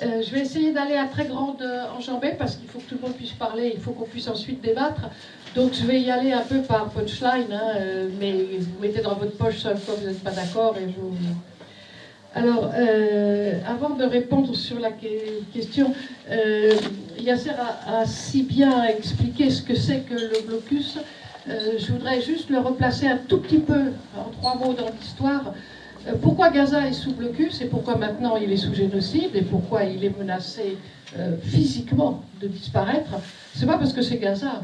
Je vais essayer d'aller à très grande enjambée parce qu'il faut que tout le monde puisse parler, il faut qu'on puisse ensuite débattre. Donc je vais y aller un peu par punchline, mais vous mettez dans votre poche seul quand vous n'êtes pas d'accord. Alors, avant de répondre sur la question, Yasser a si bien expliqué ce que c'est que le blocus. Je voudrais juste le replacer un tout petit peu en 3 mots dans l'histoire. Pourquoi Gaza est sous blocus et pourquoi maintenant il est sous génocide et pourquoi il est menacé physiquement de disparaître? C'est pas parce que c'est Gaza,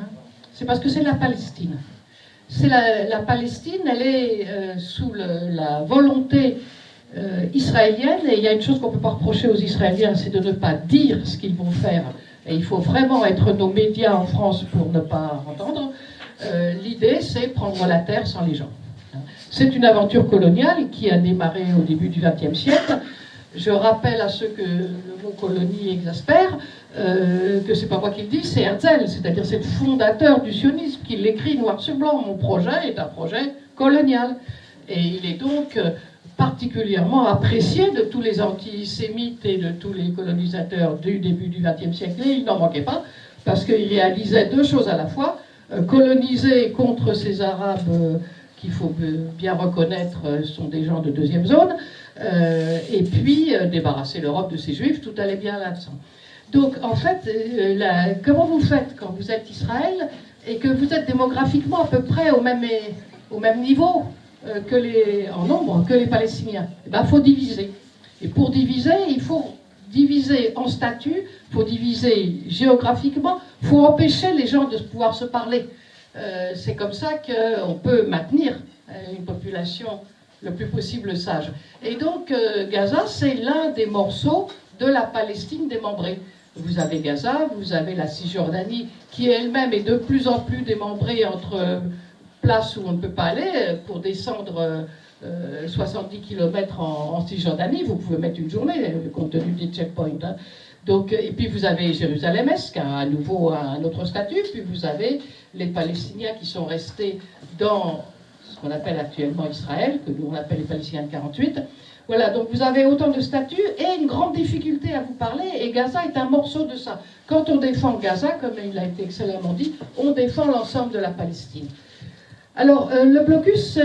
c'est parce que c'est la Palestine. C'est la Palestine, elle est sous la volonté israélienne, et il y a une chose qu'on ne peut pas reprocher aux Israéliens, c'est de ne pas dire ce qu'ils vont faire. Et il faut vraiment être nos médias en France pour ne pas entendre. L'idée, c'est prendre la terre sans les gens. C'est une aventure coloniale qui a démarré au début du XXe siècle. Je rappelle à ceux que le mot colonie exaspère, que c'est pas moi qui le dis, c'est Herzl, c'est-à-dire c'est le fondateur du sionisme qui l'écrit noir sur blanc. Mon projet est un projet colonial. Et il est donc particulièrement apprécié de tous les antisémites et de tous les colonisateurs du début du XXe siècle. Et il n'en manquait pas, parce qu'il réalisait 2 choses à la fois, coloniser contre ces Arabes qu'il faut bien reconnaître sont des gens de 2e zone, et puis débarrasser l'Europe de ses juifs, tout allait bien là-dedans. Donc en fait, comment vous faites quand vous êtes Israël et que vous êtes démographiquement à peu près au même niveau en nombre que les Palestiniens? Il faut diviser. Et pour diviser, il faut diviser en statut, il faut diviser géographiquement, il faut empêcher les gens de pouvoir se parler. C'est comme ça qu'on peut maintenir une population le plus possible sage. Et donc Gaza, c'est l'un des morceaux de la Palestine démembrée. Vous avez Gaza, vous avez la Cisjordanie, qui elle-même est de plus en plus démembrée entre places où on ne peut pas aller. Pour descendre 70 km en Cisjordanie, vous pouvez mettre une journée, compte tenu des checkpoints. Donc, et puis vous avez Jérusalem-Est, qui a à nouveau un autre statut, puis vous avez les Palestiniens qui sont restés dans ce qu'on appelle actuellement Israël, que nous on appelle les Palestiniens de 48. Voilà, donc vous avez autant de statuts et une grande difficulté à vous parler, et Gaza est un morceau de ça. Quand on défend Gaza, comme il a été excellemment dit, on défend l'ensemble de la Palestine. Alors, le blocus,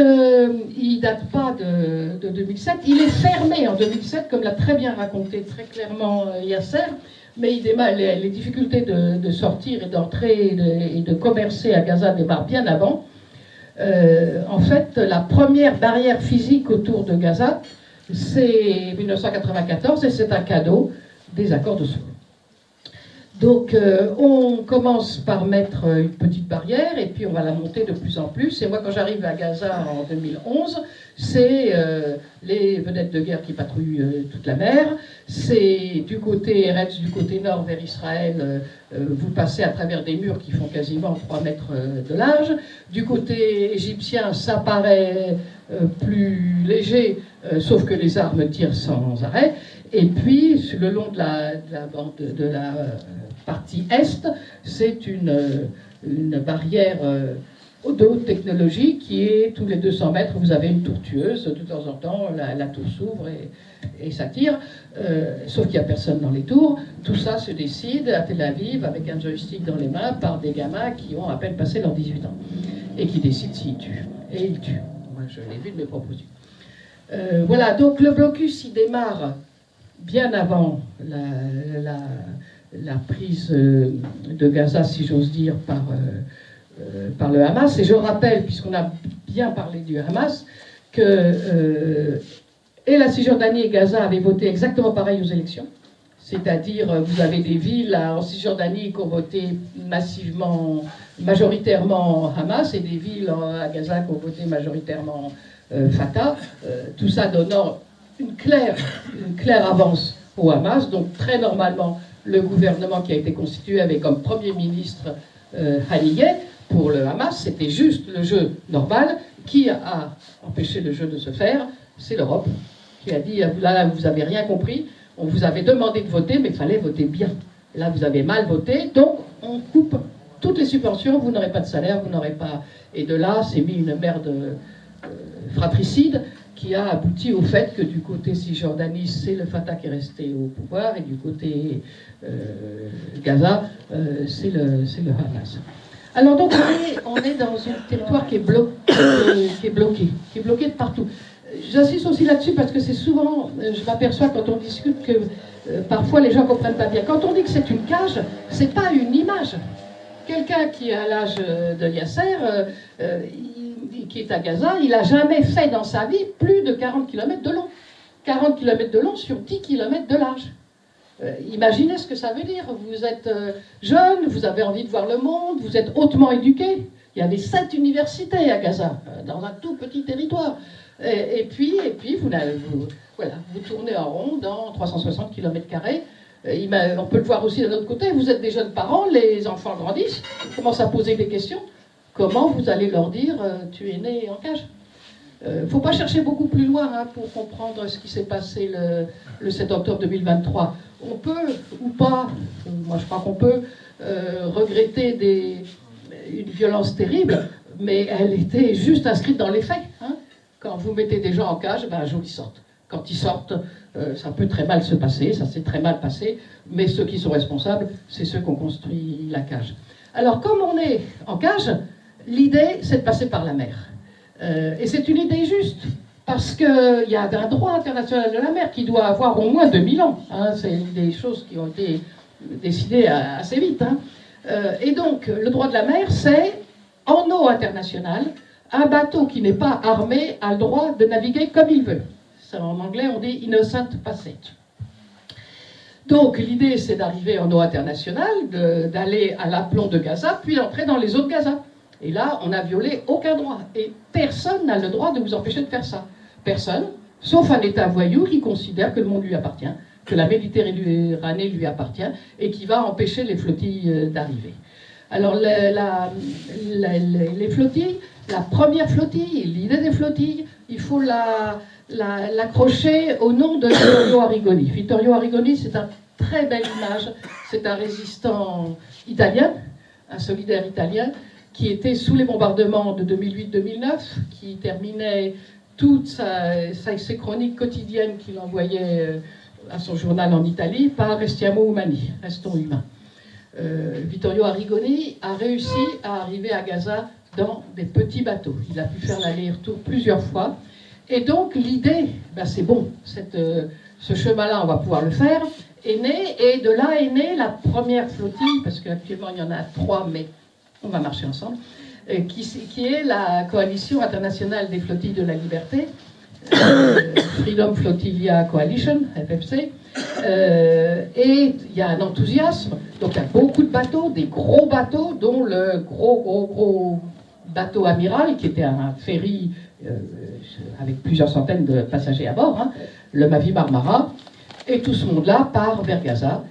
il date pas de 2007, il est fermé en 2007, comme l'a très bien raconté très clairement Yasser, mais les difficultés de sortir et d'entrer et de commercer à Gaza démarrent bien avant. En fait, la première barrière physique autour de Gaza, c'est 1994, et c'est un cadeau des accords d'Oslo. Donc on commence par mettre une petite barrière et puis on va la monter de plus en plus. Et moi quand j'arrive à Gaza en 2011, c'est les vedettes de guerre qui patrouillent toute la mer. C'est du côté Eretz, du côté nord vers Israël, vous passez à travers des murs qui font quasiment 3 mètres de large. Du côté égyptien, ça paraît plus léger, sauf que les armes tirent sans arrêt. Et puis, le long de la partie est, c'est une barrière de haute technologie qui est, tous les 200 mètres, vous avez une tour tueuse. De temps en temps, la tour s'ouvre et ça tire, sauf qu'il n'y a personne dans les tours. Tout ça se décide à Tel Aviv, avec un joystick dans les mains, par des gamins qui ont à peine passé leurs 18 ans, et qui décident s'ils tuent. Et ils tuent. Moi, je l'ai vu de mes propres yeux. Voilà, donc le blocus, il démarre bien avant la prise de Gaza, si j'ose dire, par le Hamas. Et je rappelle, puisqu'on a bien parlé du Hamas, que et la Cisjordanie et Gaza avaient voté exactement pareil aux élections. C'est-à-dire, vous avez des villes en Cisjordanie qui ont voté majoritairement Hamas, et des villes à Gaza qui ont voté majoritairement Fatah. Tout ça donnant une claire avance au Hamas. Donc très normalement, le gouvernement qui a été constitué avait comme Premier ministre Haniyeh. Pour le Hamas, c'était juste le jeu normal. Qui a empêché le jeu de se faire? C'est l'Europe, qui a dit, là, vous n'avez rien compris, on vous avait demandé de voter, mais il fallait voter bien. Là, vous avez mal voté, donc on coupe toutes les subventions, vous n'aurez pas de salaire, vous n'aurez pas... Et de là, c'est mis une merde fratricide. qui a abouti au fait que du côté cisjordaniste, c'est le Fatah qui est resté au pouvoir, et du côté Gaza, c'est le Hamas. Alors donc on est dans un territoire qui est bloqué de partout. J'insiste aussi là-dessus parce que c'est souvent, je m'aperçois quand on discute que parfois les gens ne comprennent pas bien. Quand on dit que c'est une cage, c'est pas une image. Quelqu'un qui est à l'âge de Yasser, qui est à Gaza, il n'a jamais fait dans sa vie plus de 40 km de long. 40 km de long sur 10 km de large. Imaginez ce que ça veut dire. Vous êtes jeune, vous avez envie de voir le monde, vous êtes hautement éduqué. Il y avait 7 universités à Gaza, dans un tout petit territoire. Et puis vous tournez en rond dans 360 km². On peut le voir aussi d'un autre côté. Vous êtes des jeunes parents, les enfants grandissent, ils commencent à poser des questions. Comment vous allez leur dire tu es né en cage? Il ne faut pas chercher beaucoup plus loin pour comprendre ce qui s'est passé le 7 octobre 2023. On peut, ou pas, moi je crois qu'on peut, regretter une violence terrible, mais elle était juste inscrite dans les faits. Quand vous mettez des gens en cage, un jour ils sortent. Quand ils sortent, ça peut très mal se passer, ça s'est très mal passé, mais ceux qui sont responsables, c'est ceux qui ont construit la cage. Alors comme on est en cage, l'idée c'est de passer par la mer. Et c'est une idée juste, parce qu'il y a un droit international de la mer qui doit avoir au moins 2000 ans. C'est des choses qui ont été décidées assez vite. Et donc, le droit de la mer, c'est, en eau internationale, un bateau qui n'est pas armé a le droit de naviguer comme il veut. En anglais, on dit « innocent passage ». Donc, l'idée, c'est d'arriver en eau internationale, d'aller à l'aplomb de Gaza, puis d'entrer dans les eaux de Gaza. Et là, on n'a violé aucun droit. Et personne n'a le droit de vous empêcher de faire ça. Personne, sauf un État voyou qui considère que le monde lui appartient, que la Méditerranée lui appartient, et qui va empêcher les flottilles d'arriver. Alors, les flottilles, la première flottille, l'idée des flottilles, il faut l'accrocher au nom de Vittorio Arrigoni. Vittorio Arrigoni, c'est une très belle image. C'est un résistant italien, un solidaire italien, qui était sous les bombardements de 2008-2009, qui terminait toutes ses chroniques quotidiennes qu'il envoyait à son journal en Italie par Restiamo Umani, restons humains. Vittorio Arrigoni a réussi à arriver à Gaza dans des petits bateaux. Il a pu faire l'aller-retour plusieurs fois. Et donc l'idée, c'est bon, ce chemin-là, on va pouvoir le faire, est né, et de là est née la première flottille, parce qu'actuellement il y en a 3, mais on va marcher ensemble, qui est la Coalition internationale des flottilles de la liberté, Freedom Flotilla Coalition, FFC, et il y a un enthousiasme, donc il y a beaucoup de bateaux, des gros bateaux, dont le gros bateau amiral, qui était un ferry avec plusieurs centaines de passagers à bord, le Mavi Marmara, et tout ce monde-là part vers Gaza.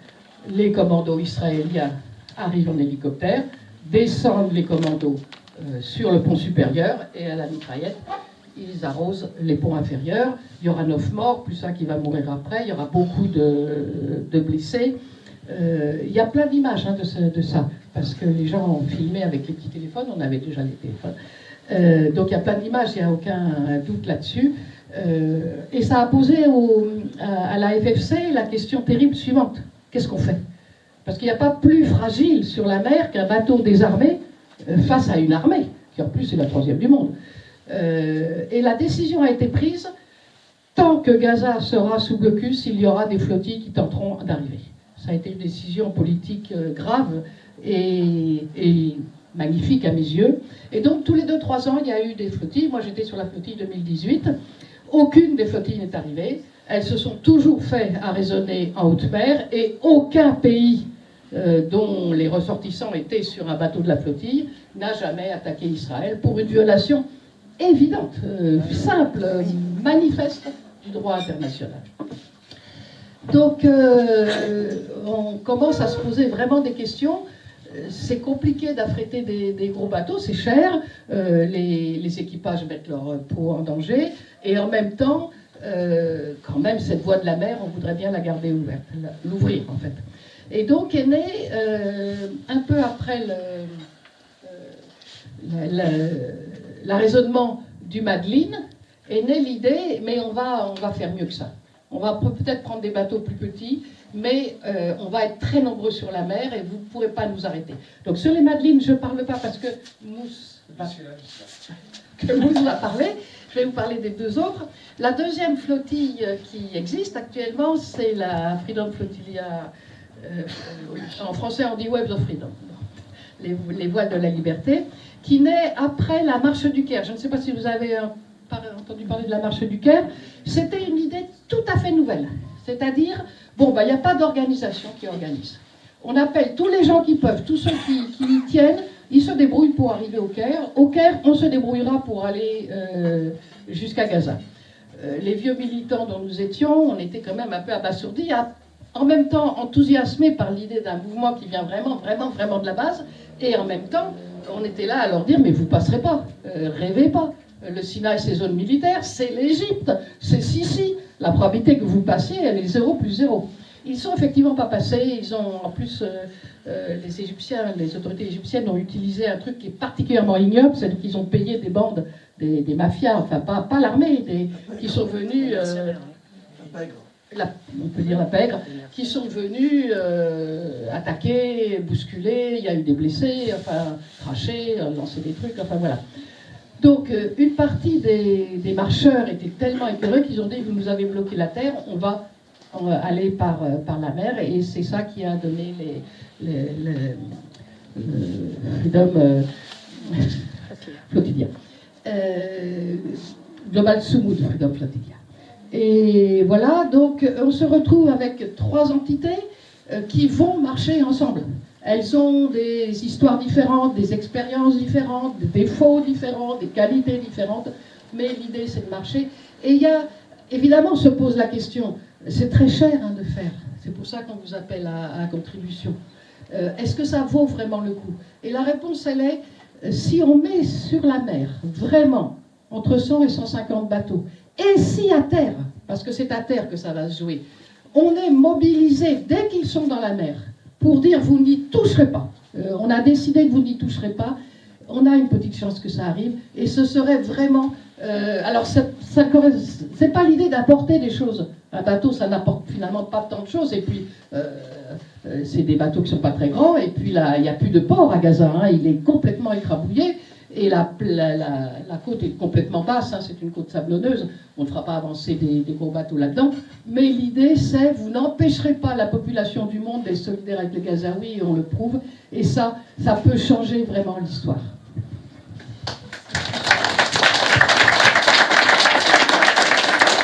Les commandos israéliens arrivent en hélicoptère, descendent les commandos sur le pont supérieur, et à la mitraillette, ils arrosent les ponts inférieurs. Il y aura 9 morts, plus un qui va mourir après, il y aura beaucoup de blessés. Il y a plein d'images de ça, parce que les gens ont filmé avec les petits téléphones, on avait déjà les téléphones. Donc il y a plein d'images, il n'y a aucun doute là-dessus. Et ça a posé à la FFC la question terrible suivante. Qu'est-ce qu'on fait? Parce qu'il n'y a pas plus fragile sur la mer qu'un bateau désarmé face à une armée, qui en plus est la 3e du monde. Et la décision a été prise, tant que Gaza sera sous blocus, il y aura des flottilles qui tenteront d'arriver. Ça a été une décision politique grave et magnifique à mes yeux. Et donc tous les 2-3 ans, il y a eu des flottilles. Moi j'étais sur la flottille 2018. Aucune des flottilles n'est arrivée. Elles se sont toujours fait arraisonner en haute mer, et aucun pays dont les ressortissants étaient sur un bateau de la flottille n'a jamais attaqué Israël pour une violation évidente, simple, manifeste du droit international. Donc on commence à se poser vraiment des questions. C'est compliqué d'affréter des gros bateaux, c'est cher, les équipages mettent leur peau en danger, et en même temps, quand même, cette voie de la mer, on voudrait bien la garder ouverte, l'ouvrir en fait. Et donc est né, un peu après l'arraisonnement du Madeleine, est née l'idée, mais on va faire mieux que ça. On va peut-être prendre des bateaux plus petits, mais on va être très nombreux sur la mer et vous ne pourrez pas nous arrêter. Donc sur les Madelines, je ne parle pas parce que Mousse va parler. Je vais vous parler des deux autres. La deuxième flottille qui existe actuellement, c'est la Freedom Flotilla. En français, on dit Waves of Freedom. Les voiles de la liberté, qui naît après la marche du Caire. Je ne sais pas si vous avez entendu parler de la marche du Caire. C'était une idée tout à fait nouvelle. C'est-à-dire, il n'y a pas d'organisation qui organise. On appelle tous les gens qui peuvent, tous ceux qui y tiennent, ils se débrouillent pour arriver au Caire. Au Caire, on se débrouillera pour aller jusqu'à Gaza. Les vieux militants dont nous étions, on était quand même un peu abasourdis, en même temps enthousiasmés par l'idée d'un mouvement qui vient vraiment de la base, et en même temps, on était là à leur dire, mais vous passerez pas, rêvez pas. Le Sinaï, c'est zone militaire, c'est l'Égypte, c'est Sissi. La probabilité que vous passiez, elle est 0 plus 0. Ils ne sont effectivement pas passés. Ils ont, en plus, les Égyptiens, les autorités égyptiennes ont utilisé un truc qui est particulièrement ignoble, c'est qu'ils ont payé des bandes, des mafias, enfin pas l'armée, qui sont venus... on peut dire la pègre, qui sont venus attaquer, bousculer, il y a eu des blessés, enfin cracher, lancer des trucs, enfin voilà. Donc une partie des marcheurs étaient tellement écœurés qu'ils ont dit, vous nous avez bloqué la terre, on va aller par la mer, et c'est ça qui a donné le Freedom Flotilla. Global Sumud Freedom Flotilla. Et voilà, donc on se retrouve avec 3 entités qui vont marcher ensemble. Elles ont des histoires différentes, des expériences différentes, des défauts différents, des qualités différentes, mais l'idée c'est de marcher. Et évidemment, se pose la question, c'est très cher de faire, c'est pour ça qu'on vous appelle à contribution. Est-ce que ça vaut vraiment le coup? Et la réponse, elle est, si on met sur la mer, vraiment, entre 100 et 150 bateaux, et si à terre, parce que c'est à terre que ça va se jouer, on est mobilisé dès qu'ils sont dans la mer pour dire vous n'y toucherez pas. On a décidé que vous n'y toucherez pas. On a une petite chance que ça arrive et ce serait vraiment... alors, c'est pas l'idée d'apporter des choses. Un bateau, ça n'apporte finalement pas tant de choses. Et puis, c'est des bateaux qui sont pas très grands. Et puis, là, il n'y a plus de port à Gaza. Il est complètement écrabouillé. Et la côte est complètement basse, c'est une côte sablonneuse, on ne fera pas avancer des gros bateaux là-dedans, mais l'idée c'est, vous n'empêcherez pas la population du monde d'être solidaire avec les Gazaouis, et on le prouve, et ça peut changer vraiment l'histoire.